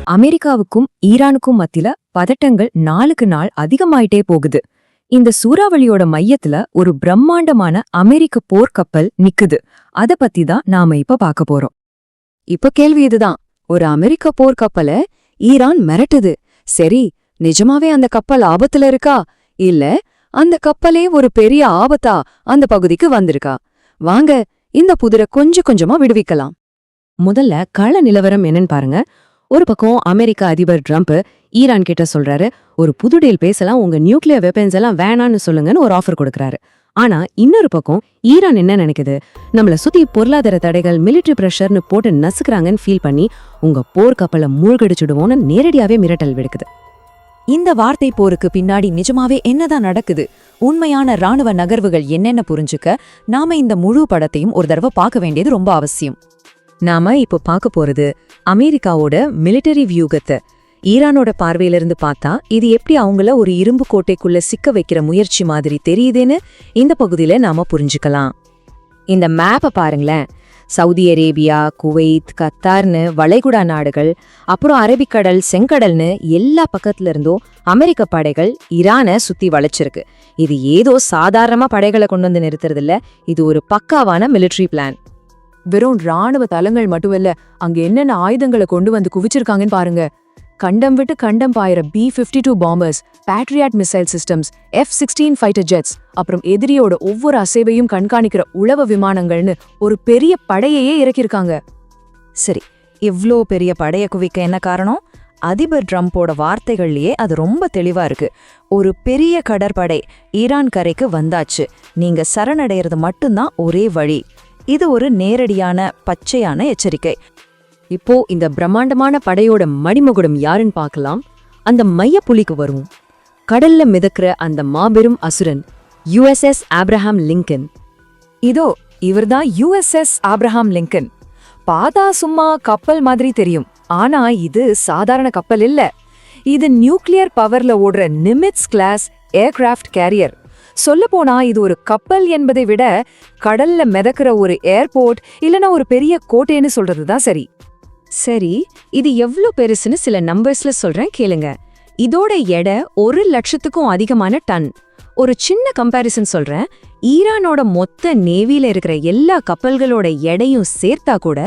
அமெரிக்காவுக்கும் ஈரானுக்கும் மத்தியில பதட்டங்கள் நாளுக்கு நாள் அதிகமாயிட்டே போகுது. இந்த சூறாவளியோட மையத்துல ஒரு பிரம்மாண்டமான அமெரிக்க போர்க்கப்பல் நிக்குது. அத பத்தி தான் நாம இப்ப பார்க்க போறோம். இப்ப கேள்வி இதுதான், ஒரு அமெரிக்க போர்க்கப்பல ஈரான் மிரட்டுது. சரி, நிஜமாவே அந்த கப்பல் ஆபத்துல இருக்கா, இல்ல அந்த கப்பலே ஒரு பெரிய ஆபத்தா அந்த பகுதிக்கு வந்திருக்கா? வாங்க இந்த புதிரை கொஞ்சம் கொஞ்சமா விடுவிக்கலாம். முதல்ல கள நிலவரம் என்னன்னு பாருங்க. ஒரு பக்கம் அமெரிக்க அதிபர் ட்ரம்ப் ஈரான் கிட்ட சொல்றாரு, ஒரு புது டீல் பேசலாம், உங்க நியூக்ளியர் வெப்பன்ஸ் எல்லாம் வேணான்னு சொல்லுங்கன்னு ஒரு ஆஃபர் கொடுக்கறாரு. ஆனா இன்னொரு பக்கம் ஈரான் என்ன நினைக்குது, நம்மள சுத்தி பொருளாதார தடைகள், மிலிட்டரி பிரஷர்னு போட்டு நசுக்குறாங்கன்னு ஃபீல் பண்ணி உங்க போர்க்கப்பலை மூழ்கடிச்சுடுவோன்னு நேரடியாவே மிரட்டல் விடுக்குது. இந்த வார்த்தை போருக்கு பின்னாடி நிஜமாவே என்னதான் நடக்குது, உண்மையான ராணுவ நகர்வுகள் என்னென்ன புரிஞ்சுக்க நாம இந்த முழு படத்தையும் ஒரு தடவை பார்க்க வேண்டியது ரொம்ப அவசியம். நாம இப்போ பார்க்க போறது அமெரிக்காவோட மிலிட்டரி வியூகத்தை. ஈரானோட பார்வையிலிருந்து பார்த்தா இது எப்படி அவங்கள ஒரு இரும்பு கோட்டைக்குள்ள சிக்க வைக்கிற முயற்சி மாதிரி தெரியுதுன்னு இந்த பகுதியில நாம புரிஞ்சுக்கலாம். இந்த மேப்பை பாருங்களேன். சவுதி அரேபியா, குவைத், கத்தார்னு வளைகுடா நாடுகள், அப்புறம் அரபிக்கடல், செங்கடல்னு எல்லா பக்கத்துல இருந்தும் அமெரிக்க படைகள் ஈரானை சுத்தி வளைச்சிருக்கு. இது ஏதோ சாதாரணமா படைகளை கொண்டு வந்து நிறுத்துறதில்ல, இது ஒரு பக்காவான மிலிட்டரி பிளான். வெறும் ராணுவ தளங்கள் மட்டுமில்ல, அங்க என்னென்ன ஆயுதங்களை கொண்டு வந்து குவிச்சிருக்காங்கன்னு பாருங்க. கண்டம் விட்டு கண்டம் பாயிர B-52 bombers, patriot missile systems, F-16 fighter ஜெட்ஸ், அப்புறம் எதிரியோட ஒவ்வொரு அசைவையும் கண்காணிக்கிற உளவு விமானங்கள்னு ஒரு பெரிய படையையே இறக்கியிருக்காங்க. சரி, இவ்ளோ பெரிய படைய குவிக்க என்ன காரணம்? அதிபர் ட்ரம்போட வார்த்தைகள்லயே அது ரொம்ப தெளிவா இருக்கு. ஒரு பெரிய கடற்படை ஈரான் கரைக்கு வந்தாச்சு, நீங்க சரணடைறது மட்டும்தான் ஒரே வழி. இது ஒரு நேரடியான பச்சையான எச்சரிக்கை. இப்போ இந்த பிரம்மாண்டமான படையோட மடிமகுடம் யாருன்னு பார்க்கலாம். அந்த மைய புலிக்கு வருவோம். கடல்ல மிதக்கிற அந்த மாபெரும் அசுரன் USS ஆப்ரஹாம் லிங்கன். இதோ இவர்தான் USS ஆப்ரஹாம் லிங்கன். பாதா சும்மா கப்பல் மாதிரி தெரியும், ஆனா இது சாதாரண கப்பல் இல்ல. இது நியூக்ளியர் பவர்ல ஓடுற நிமிட்ஸ் கிளாஸ் ஏர்கிராஃப்ட் கேரியர். சொல்லப்போனா இது ஒரு கப்பல் என்பதை விட கடல்ல மிதக்கிற ஒரு ஏர்போர்ட் இல்லனா ஒரு பெரிய கோட்டைன்னு சொல்றதுதான் சரி. சரி, இது எவ்ளோ பெருசுன்னு சில நம்பர்ஸ்ல சொல்றேன் கேளுங்க. இதோட எடை 1,00,000க்கும் அதிகமான டன். ஒரு சின்ன கம்பேரிசன் சொல்றேன். ஈரானோட மொத்த நேவில இருக்கிற எல்லா கப்பல்களோட எடையும் சேர்த்தா கூட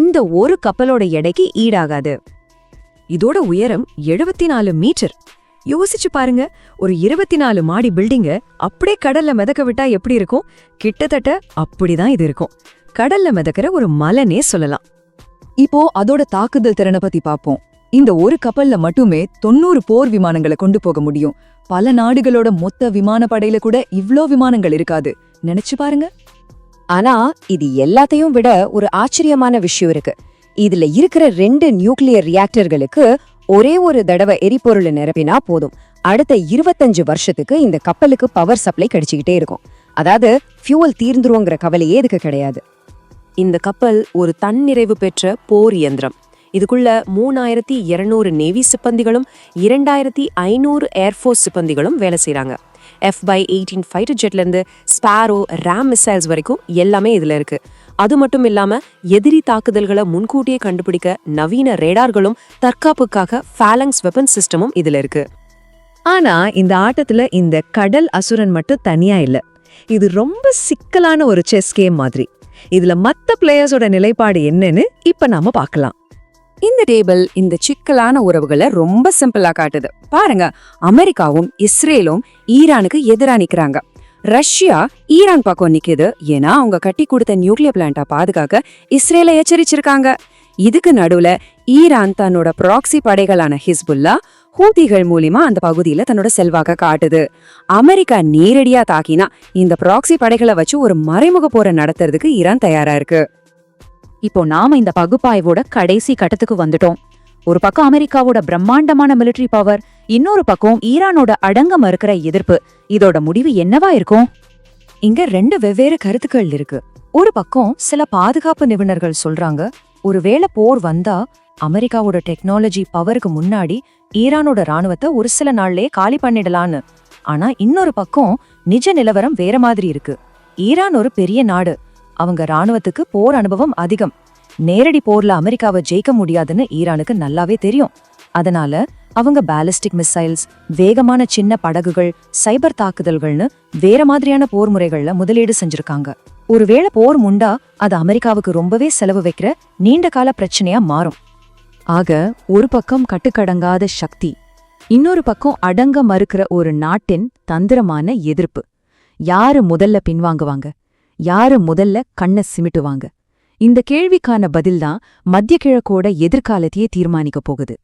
இந்த ஒரு கப்பலோட எடைக்கு ஈடாகாது. இதோட உயரம் 74 மீட்டர். யோசிச்சு பாருங்க, ஒரு 24 மாடி பில்டிங்க அப்படியே கடல்ல மிதக்க விட்டா எப்படி இருக்கும்? கிட்டத்தட்ட அப்படிதான் இது இருக்கும். கடல்ல மிதக்கிற ஒரு மலைனே சொல்லலாம். இப்போ அதோட தாக்குதல் திறனை பத்தி பாப்போம். இந்த ஒரு கப்பல்ல மட்டுமே 90 போர் விமானங்களை கொண்டு போக முடியும். பல நாடுகளோட மொத்த விமான படையில கூட இவ்ளோ விமானங்கள் இருக்காது. நினைச்சு பாருங்க. ஆனா இது எல்லாத்தையும் விட ஒரு ஆச்சரியமான விஷயம் இருக்கு. இதுல இருக்கிற 2 நியூக்ளியர் ரியாக்டர்களுக்கு ஒரே ஒரு தடவை எரிபொருள் நிரப்பினா போதும், அடுத்த 25 வருஷத்துக்கு இந்த கப்பலுக்கு பவர் சப்ளை கிடைச்சிக்கிட்டே இருக்கும். அதாவது ஃபியூவல் தீர்ந்துருவோங்கிற கவலையே இதுக்கு கிடையாது. இந்த கப்பல் ஒரு தன்னிறைவு பெற்ற போர் இயந்திரம். இதுக்குள்ள 3200 நேவி சிப்பந்திகளும் 2500 ஏர்ஃபோர்ஸ் சிப்பந்திகளும் வேலை செய்றாங்க. F-18 ஃபைட்டர் ஜெட்ல இருந்து ஸ்பாரோ, ராம் மிசைல்ஸ் வரைக்கும் எல்லாமே இதுல இருக்கு. அது மட்டும் இல்லாம எதிரி தாக்குதல்களை முன்கூட்டியே கண்டுபிடிக்க நவீன ரேடார்களும் தற்காப்புக்காக ஃபாலங்ஸ் வெப்பன் சிஸ்டமும் இதுல இருக்கு. ஆனா இந்த ஆட்டத்துல இந்த கடல் அசுரன் மட்டும் தனியா இல்ல. இது ரொம்ப சிக்கலான ஒரு செஸ் கேம் மாதிரி. இதுல மத்த பிளேயர்ஸோட நிலைப்பாடு என்னன்னு இப்ப நாம பார்க்கலாம். இந்த டேபிள் இந்த சிக்கலான உறவுகளை ரொம்ப சிம்பிளா காட்டுது. பாருங்க, அமெரிக்காவும் இஸ்ரேலும் ஈரானுக்கு எதிரா நிக்கிறாங்க. ரஷ்யா ஈரான் பக்கம் நிக்குது, ஏன்னா அவங்க கட்டி கொடுத்த நியூக்ளியர் பிளான்ட்டை பாதுகாக்க இஸ்ரேலை எச்சரிச்சிருக்காங்க. இதுக்கு நடுவுல ஈரான் தன்னோட ப்ராக்சி படைகளான ஹிஸ்புல்லா, ஹூதிகள் மூலியமா அந்த பகுதியில தன்னோட செல்வாக்க காட்டுது. அமெரிக்கா நேரடியா தாக்கினா இந்த ப்ராக்சி படைகளை வச்சு ஒரு மறைமுக போரை நடத்துறதுக்கு ஈரான் தயாரா இருக்கு. இப்போ நாம இந்த பகுப்பாய்வோட கடைசி கட்டத்துக்கு வந்துட்டோம். ஒரு பக்கம் அமெரிக்காவோட பிரம்மாண்டமான மிலிட்டரி பவர், இன்னொரு பக்கம் ஈரானோட அடங்க மறுக்கிற எதிர்ப்பு. இதோட முடிவு என்னவா இருக்கும்? இங்க 2 வெவ்வேறு கருத்துக்கள் இருக்கு. ஒரு பக்கம் சில பாதுகாப்பு நிபுணர்கள் சொல்றாங்க, ஒருவேளை போர் வந்தா அமெரிக்காவோட டெக்னாலஜி பவருக்கு முன்னாடி ஈரானோட ராணுவத்தை ஒரு சில நாள்லயே காலி பண்ணிடலான்னு. ஆனா இன்னொரு பக்கம் நிஜ நிலவரம் வேற மாதிரி இருக்கு. ஈரான் ஒரு பெரிய நாடு, அவங்க ராணுவத்துக்கு போர் அனுபவம் அதிகம். நேரடி போர்ல அமெரிக்காவை ஜெயிக்க முடியாதுன்னு ஈரானுக்கு நல்லாவே தெரியும். அதனால அவங்க பாலிஸ்டிக் மிசைல்ஸ், வேகமான சின்ன படகுகள், சைபர் தாக்குதல்கள்னு வேற மாதிரியான போர் முறைகள்ல முதலீடு செஞ்சிருக்காங்க. ஒருவேளை போர் முண்டா அது அமெரிக்காவுக்கு ரொம்பவே செலவு வைக்கிற நீண்ட கால பிரச்சனையா மாறும். ஆக ஒரு பக்கம் கட்டுக்கடங்காத சக்தி, இன்னொரு பக்கம் அடங்க மறுக்கிற ஒரு நாட்டின் தந்திரமான எதிர்ப்பு. யாரு முதல்ல பின்வாங்குவாங்க, யாரு முதல்ல கண்ணை சிமிட்டுவாங்க? இந்த கேள்விக்கான பதில்தான் மத்திய கிழக்கோட எதிர்காலத்தையே தீர்மானிக்கப் போகுது.